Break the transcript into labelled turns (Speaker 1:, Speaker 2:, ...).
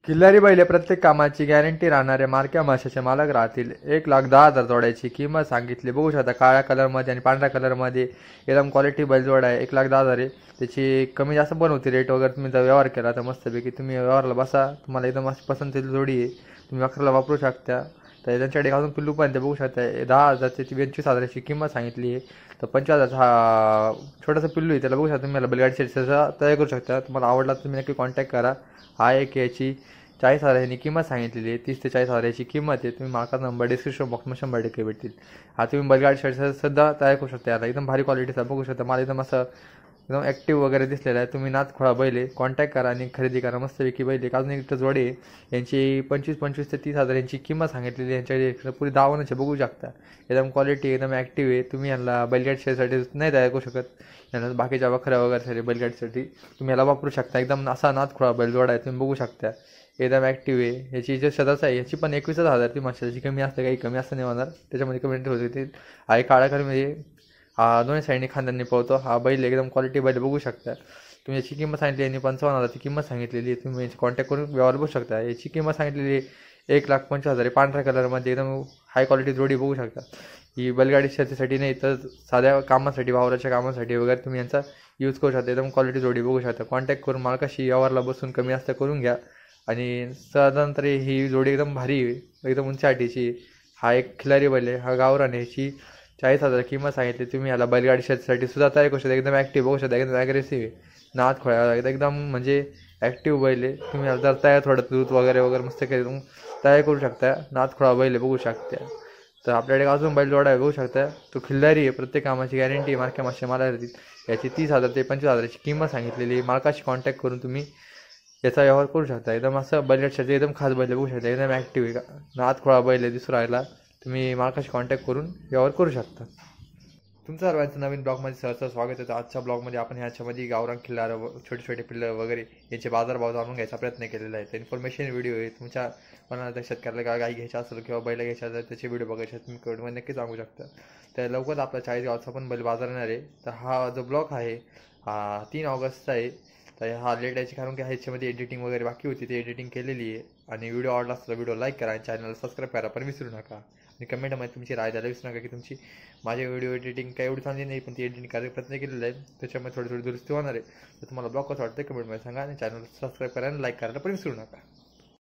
Speaker 1: किल्लारी बैल प्रत्येक कामाची गॅरंटी राहणारे मारक्या माशाचे मालक राहतील। 1,10,000 जोड्याची किंमत सांगितली। बघू शकता काळ्या कलरमध्ये आणि पांढऱ्या कलरमध्ये एकदम क्वालिटी बैल जोडा आहे। 1,10,000 आहे। त्याची कमी जास्त पण होती रेट वगैरे। तुम्ही जर व्यवहार केला तर मस्तपैकी तुम्ही व्यवहारला बसा, तुम्हाला एकदम अशी पसंतीची जोडी आहे, तुम्ही वखराला वापरू शकता। तर त्यांच्याकडे अजून पिल्लू पण ते बघू शकता। 10,000 ची 25,000ची किंमत सांगितली आहे। तर 25,000 हा छोटासा पिल्लू आहे, त्याला बघू शकता। तुम्ही बैलगाडी सेटचा तयार करू शकता। तुम्हाला आवडला तर तुम्ही नक्की कॉन्टॅक्ट करा। हा एक याची 40,000 यांनी किंमत सांगितलेली आहे। 30 ते 40,000 याची किंमत आहे। तुम्ही मार्काचा नंबर डिस्क्रिप्शन बॉक्समध्ये 100% भेटतील। हा तुम्ही बैलगाडी शर्ट सुद्धा तयार करू शकता। याला एकदम भारी क्वालिटीचा बघू शकता। मला एकदम असं एकदम ॲक्टिव्ह वगैरे दिसलेला आहे। तुम्ही नाथखोळा बैल आहे, कॉन्टॅक्ट करा आणि खरेदी करा। मस्तपैकी बैल आहे। अजून एक जोडी आहे, यांची 25 ते 30,000 यांची किंमत सांगितलेली आहे। यांच्याकडे पुरी दावणच बघू शकता। एकदम क्वालिटी एकदम ॲक्टिव्ह आहे। तुम्ही यांना बैलगाडी शर्टसाठी नाही तयार करू शकत, यांना बाकीच्या वखऱ्या वगैरेसाठी बैलगाडीसाठी तुम्ही याला वापरू शकता। एकदम असा नाथखोळा बैल जोडा आहे, तुम्ही बघू शकता। एकदम ॲक्टिव्ह आहे। याची जे सदाच आहे याची पण 21,000 ती माशाची कमी असते, काही कमी असं नाही होणार, त्याच्यामध्ये कमेंट होत होती। आहे काळा कलरमध्ये, हा दोन्ही साईडने खांद्यांनी पळतो। हा बैल एकदम क्वालिटी बैल बघू शकता। तुम्ही याची किंमत सांगितली यांनी 55,000 ची किंमत सांगितलेली आहे। तुम्ही याची कॉन्टॅक्ट करून व्यवहार बघू शकता। याची किंमत सांगितलेली आहे 1,25,000 पांढऱ्या कलरमध्ये एकदम हाय क्वालिटी जोडी बघू शकता। ही बैलगाडी शर्तीसाठी नाही तर साध्या कामासाठी, वावराच्या कामासाठी वगैरे तुम्ही यांचा यूज करू शकता। एकदम क्वालिटी जोडी बघू शकता। कॉन्टॅक्ट करून मालकाशी व्यवहारला बसून कमी जास्त करून घ्या। आणि साधारणतः ही जोडी एकदम भारी आहे, एकदम उंचाटीची। हा एक खिलारी बैल आहे, हा गावरान आहे। याची 40,000 किंमत सांगितली। तुम्ही याला बैलगाडी शर्टसाठी सुद्धा तयार करू शकता। एकदम ॲक्टिव्ह बघू शकता, एकदम ॲग्रेसिव्ह आहे। नाथखोळा एकदम म्हणजे ॲक्टिव्ह बैल आहे। तुम्ही याला जर तयार थोडं दूध वगैरे मस्त करून तयार करू शकता। नाथखोळा बैल आहे बघू शकता। तर आपल्याकडे अजून बैल जोडा आहे बघू शकता। तो खिल्लारी आहे, प्रत्येक कामाची गॅरंटी मार्क्या मासे मला याची 30,000 ते 25,000ची किंमत सांगितलेली आहे। मालकाशी कॉन्टॅक्ट करून तुम्ही याचा व्यवहार करू शकता। एकदम असं बैलगाडीसाठी एकदम खास बैल बघू शकता। एकदम ॲक्टिव्ह आहे, नाथखोळा बैल आहे दिसून राहिला। तुम्ही मालकाशी कॉन्टॅक्ट करून व्यवहार करू शकता। तुमचं सर्वांचं नवीन ब्लॉगमध्ये सहर्ष स्वागत आहे। आजच्या ब्लॉगमध्ये आपण ह्याच्यामध्ये गावरान खिल्लार छोटे छोटे पिल्लं वगैरे यांचे बाजारभाव जाणून घ्यायचा प्रयत्न केलेला आहे। तर इन्फॉर्मेशन व्हिडिओ आहे। तुमच्या मनात शेतकऱ्याला गाय घ्यायचा असेल किंवा बैल घ्यायचा असेल त्याचे व्हिडिओ बघायचे तुम्ही कमेंटमध्ये नक्की सांगू शकता। तर लवकरच आपला 40 गावचा पण बैल बाजार येणार आहे। तर हा जो ब्लॉग आहे हा 3 ऑगस्टचा आहे। तर हा लेट यायची कारण की ह्याच्यामध्ये एडिटिंग वगैरे बाकी होती, ती एडिटिंग केलेली आहे। आणि व्हिडिओ आवडला असला व्हिडिओ लाईक करा आणि चॅनलला सबस्क्राईब करा पण विसरू नका। आणि कमेंटमध्ये तुमची राय द्यायला विसरू नका की तुमची माझे व्हिडिओ एडिटिंग काय एवढी चांगली नाही, पण ती एडिटिंग करायचा प्रयत्न केलेला आहे, त्याच्यामध्ये थोडी दुरुस्ती होणार आहे। तर तुम्हाला ब्लॉग कसं वाटतं कमेंटमध्ये सांगा आणि चॅनल सबस्क्राईब करा आणि लाईक करायला पण विसरू नका।